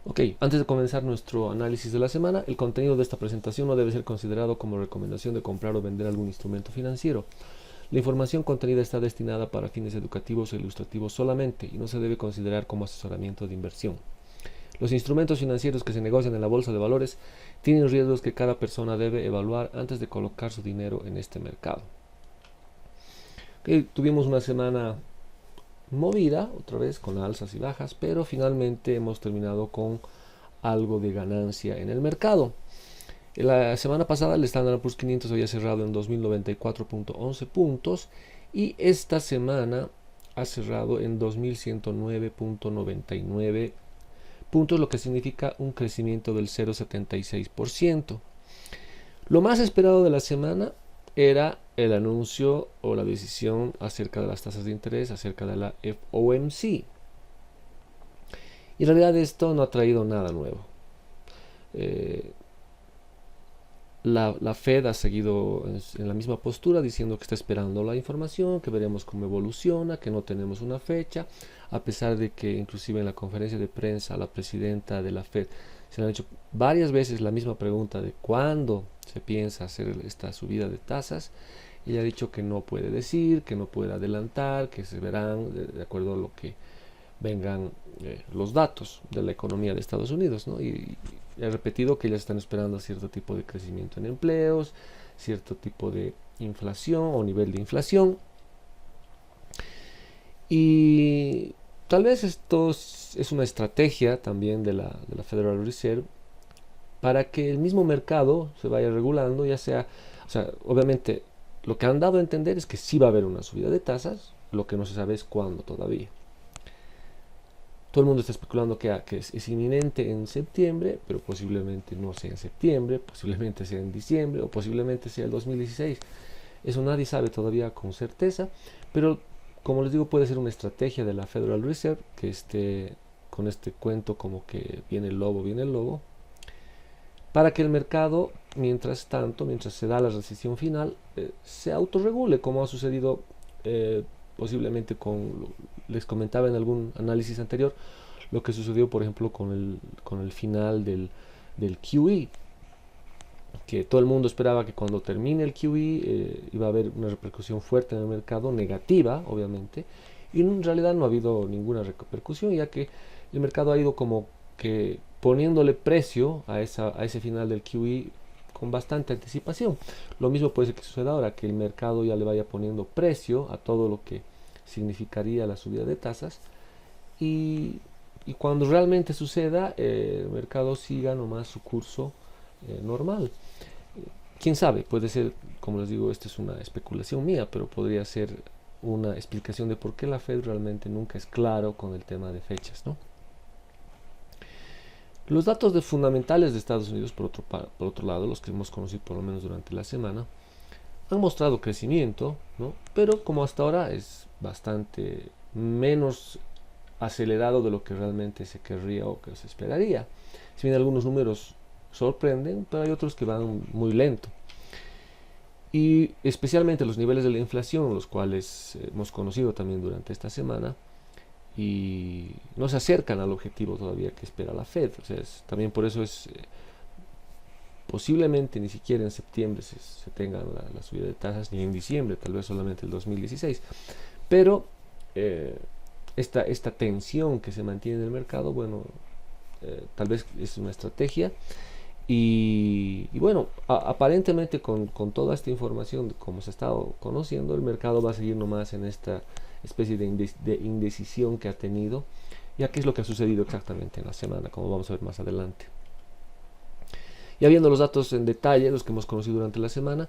Ok, antes de comenzar nuestro análisis de la semana, el contenido de esta presentación no debe ser considerado como recomendación de comprar o vender algún instrumento financiero. La información contenida está destinada para fines educativos e ilustrativos solamente y no se debe considerar como asesoramiento de inversión. Los instrumentos financieros que se negocian en la bolsa de valores tienen riesgos que cada persona debe evaluar antes de colocar su dinero en este mercado. Okay, tuvimos una semana movida, otra vez con alzas y bajas, pero finalmente hemos terminado con algo de ganancia en el mercado. La semana pasada el Standard Poor's 500 había cerrado en 2094.11 puntos y esta semana ha cerrado en 2109.99 puntos, lo que significa un crecimiento del 0,76%. Lo más esperado de la semana era el anuncio o la decisión acerca de las tasas de interés, acerca de la FOMC. Y en realidad esto no ha traído nada nuevo. La Fed ha seguido en la misma postura, diciendo que está esperando la información, que veremos cómo evoluciona, que no tenemos una fecha, a pesar de que inclusive en la conferencia de prensa la presidenta de la Fed se le han hecho varias veces la misma pregunta de cuándo se piensa hacer esta subida de tasas. Ella ha dicho que no puede decir, que no puede adelantar, que se verán de acuerdo a lo que vengan los datos de la economía de Estados Unidos, ¿no? Y he repetido que ellas están esperando cierto tipo de crecimiento en empleos, cierto tipo de inflación o nivel de inflación. Y tal vez esto es una estrategia también de la Federal Reserve para que el mismo mercado se vaya regulando, ya sea, o sea, obviamente lo que han dado a entender es que sí va a haber una subida de tasas, lo que no se sabe es cuándo todavía. Todo el mundo está especulando que es inminente en septiembre, pero posiblemente no sea en septiembre, posiblemente sea en diciembre o posiblemente sea el 2016. Eso nadie sabe todavía con certeza, pero como les digo, puede ser una estrategia de la Federal Reserve que esté con este cuento como que viene el lobo, para que el mercado, mientras tanto, mientras se da la recesión final, se autorregule, como ha sucedido posiblemente les comentaba en algún análisis anterior, lo que sucedió, por ejemplo, con el final del QE, que todo el mundo esperaba que cuando termine el QE iba a haber una repercusión fuerte en el mercado, negativa, obviamente, y en realidad no ha habido ninguna repercusión, ya que el mercado ha ido como que poniéndole precio a ese final del QE con bastante anticipación. Lo mismo puede ser que suceda ahora, que el mercado ya le vaya poniendo precio a todo lo que significaría la subida de tasas y cuando realmente suceda el mercado siga nomás su curso normal. Quién sabe, puede ser, como les digo, esta es una especulación mía, pero podría ser una explicación de por qué la Fed realmente nunca es claro con el tema de fechas, ¿no? Los datos fundamentales de Estados Unidos, por otro lado, los que hemos conocido por lo menos durante la semana, han mostrado crecimiento, ¿no? Pero como hasta ahora es bastante menos acelerado de lo que realmente se querría o que se esperaría. Si bien algunos números sorprenden, pero hay otros que van muy lento. Y especialmente los niveles de la inflación, los cuales hemos conocido también durante esta semana, y no se acercan al objetivo todavía que espera la Fed. O sea, también por eso es posiblemente ni siquiera en septiembre se tengan la subida de tasas, ni en diciembre, tal vez solamente el 2016. Pero esta tensión que se mantiene en el mercado, bueno, tal vez es una estrategia. Y bueno, aparentemente con toda esta información, como se ha estado conociendo, el mercado va a seguir nomás en esta especie de indecisión que ha tenido, ya que es lo que ha sucedido exactamente en la semana, como vamos a ver más adelante. Ya viendo los datos en detalle, los que hemos conocido durante la semana,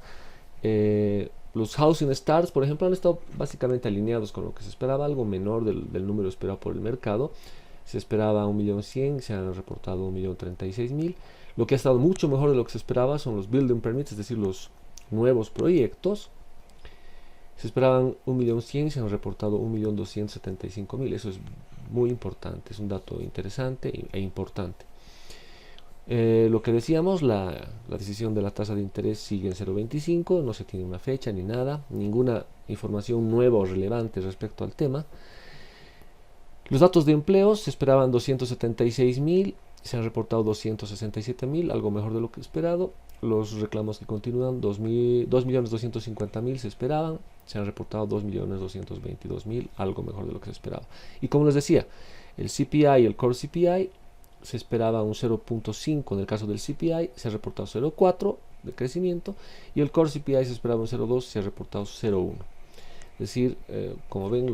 los housing starts, por ejemplo, han estado básicamente alineados con lo que se esperaba, algo menor del número esperado por el mercado. Se esperaba 1.100.000, se han reportado 1.036.000. Lo que ha estado mucho mejor de lo que se esperaba son los building permits, es decir, los nuevos proyectos. Se esperaban 1.100.000, se han reportado 1.275.000. Eso es muy importante, es un dato interesante e importante. Lo que decíamos, la decisión de la tasa de interés sigue en 0,25, no se tiene una fecha ni nada, ninguna información nueva o relevante respecto al tema. Los datos de empleo se esperaban 276.000 se han reportado 267.000, algo mejor de lo que esperado. Los reclamos que continúan, 2.250.000 se esperaban, se han reportado 2.222.000, algo mejor de lo que se esperaba. Y como les decía, el CPI y el Core CPI se esperaba un 0.5 en el caso del CPI, se ha reportado 0.4 de crecimiento, y el Core CPI se esperaba un 0.2, se ha reportado 0.1. Es decir, como ven,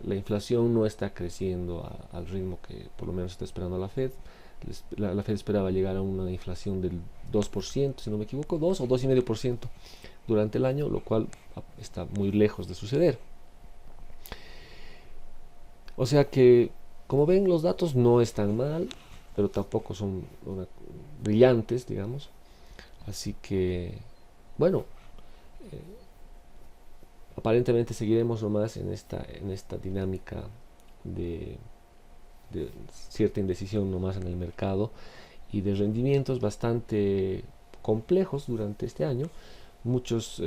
la inflación no está creciendo al ritmo que por lo menos está esperando la Fed. La Fed esperaba llegar a una inflación del 2%, si no me equivoco, 2 o 2,5% durante el año, lo cual está muy lejos de suceder. O sea que, como ven, los datos no están mal, pero tampoco son brillantes, digamos. Así que, bueno, aparentemente seguiremos nomás en esta dinámica de cierta indecisión nomás en el mercado y de rendimientos bastante complejos durante este año. Muchos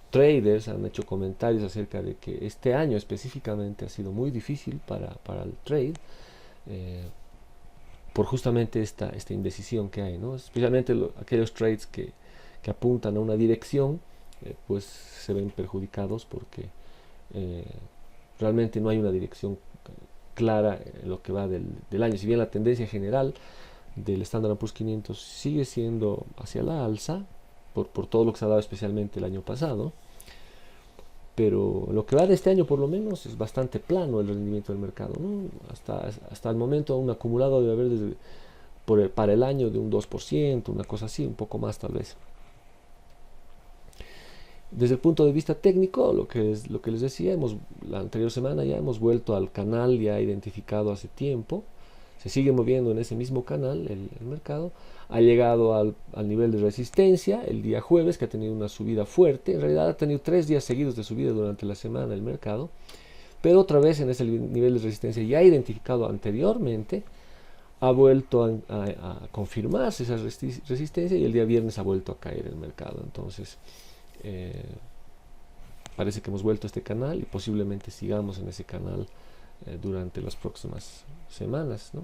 traders han hecho comentarios acerca de que este año específicamente ha sido muy difícil para el trade, por justamente esta indecisión que hay, ¿no? Especialmente aquellos trades que apuntan a una dirección, pues se ven perjudicados porque realmente no hay una dirección clara en lo que va del año. Si bien la tendencia general del Standard & Poor's 500 sigue siendo hacia la alza, por todo lo que se ha dado especialmente el año pasado, pero lo que va de este año por lo menos es bastante plano el rendimiento del mercado, ¿no? Hasta el momento un acumulado debe haber para el año de un 2%, una cosa así, un poco más tal vez. Desde el punto de vista técnico, lo que les decía, la anterior semana ya hemos vuelto al canal ya identificado hace tiempo. Se sigue moviendo en ese mismo canal el mercado. Ha llegado al nivel de resistencia el día jueves, que ha tenido una subida fuerte. En realidad ha tenido 3 días seguidos de subida durante la semana el mercado. Pero otra vez en ese nivel de resistencia ya identificado anteriormente, ha vuelto a confirmarse esa resistencia, y el día viernes ha vuelto a caer el mercado. Entonces parece que hemos vuelto a este canal y posiblemente sigamos en ese canal durante las próximas semanas, ¿no?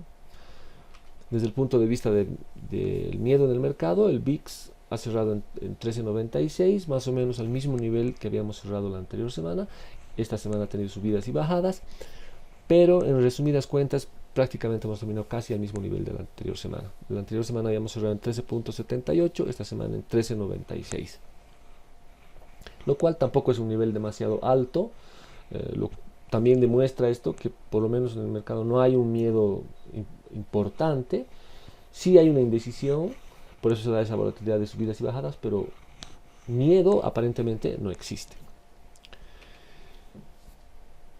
Desde el punto de vista del miedo en el mercado, el VIX ha cerrado en 13.96, más o menos al mismo nivel que habíamos cerrado la anterior semana. Esta semana ha tenido subidas y bajadas, pero en resumidas cuentas prácticamente hemos terminado casi al mismo nivel de la anterior semana. La anterior semana habíamos cerrado en 13.78, esta semana en 13.96. Lo cual tampoco es un nivel demasiado alto. También demuestra esto que por lo menos en el mercado no hay un miedo importante. Sí hay una indecisión, por eso se da esa volatilidad de subidas y bajadas, pero miedo aparentemente no existe.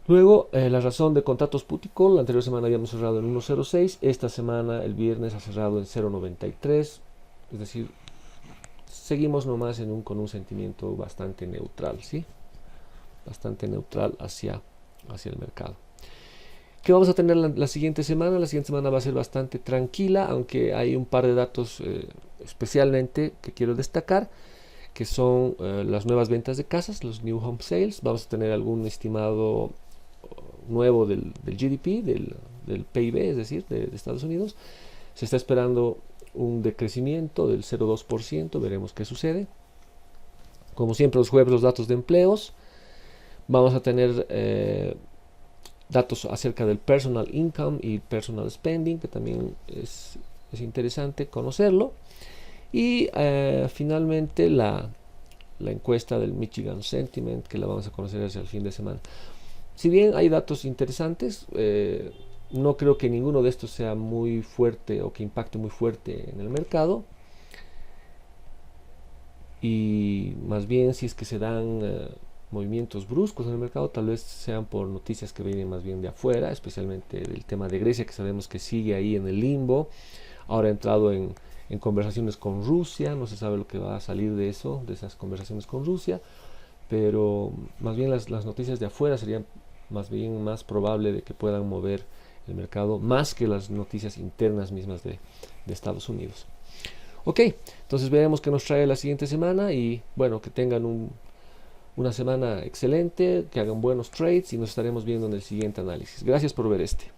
Luego, la razón de contratos put y call, la anterior semana habíamos cerrado en 1.06, esta semana el viernes ha cerrado en 0.93, es decir, seguimos nomás con un sentimiento bastante neutral, ¿sí? Bastante neutral hacia el mercado. ¿Qué vamos a tener la siguiente semana? La siguiente semana va a ser bastante tranquila, aunque hay un par de datos especialmente que quiero destacar, que son las nuevas ventas de casas, los New Home Sales. Vamos a tener algún estimado nuevo del GDP, del PIB, es decir, de Estados Unidos. Se está esperando un decrecimiento del 0.2%, veremos qué sucede. Como siempre, los jueves los datos de empleos. Vamos a tener datos acerca del personal income y personal spending, que también es interesante conocerlo. Y finalmente la encuesta del Michigan Sentiment, que la vamos a conocer hacia el fin de semana. Si bien hay datos interesantes, no creo que ninguno de estos sea muy fuerte o que impacte muy fuerte en el mercado. Y más bien, si es que se dan movimientos bruscos en el mercado, tal vez sean por noticias que vienen más bien de afuera, especialmente del tema de Grecia, que sabemos que sigue ahí en el limbo. Ahora ha entrado en conversaciones con Rusia, no se sabe lo que va a salir de esas conversaciones con Rusia, pero más bien las noticias de afuera serían más bien más probable de que puedan mover el mercado más que las noticias internas mismas de Estados Unidos. Ok, entonces veremos qué nos trae la siguiente semana, y bueno, que tengan una semana excelente, que hagan buenos trades, y nos estaremos viendo en el siguiente análisis. Gracias por ver este.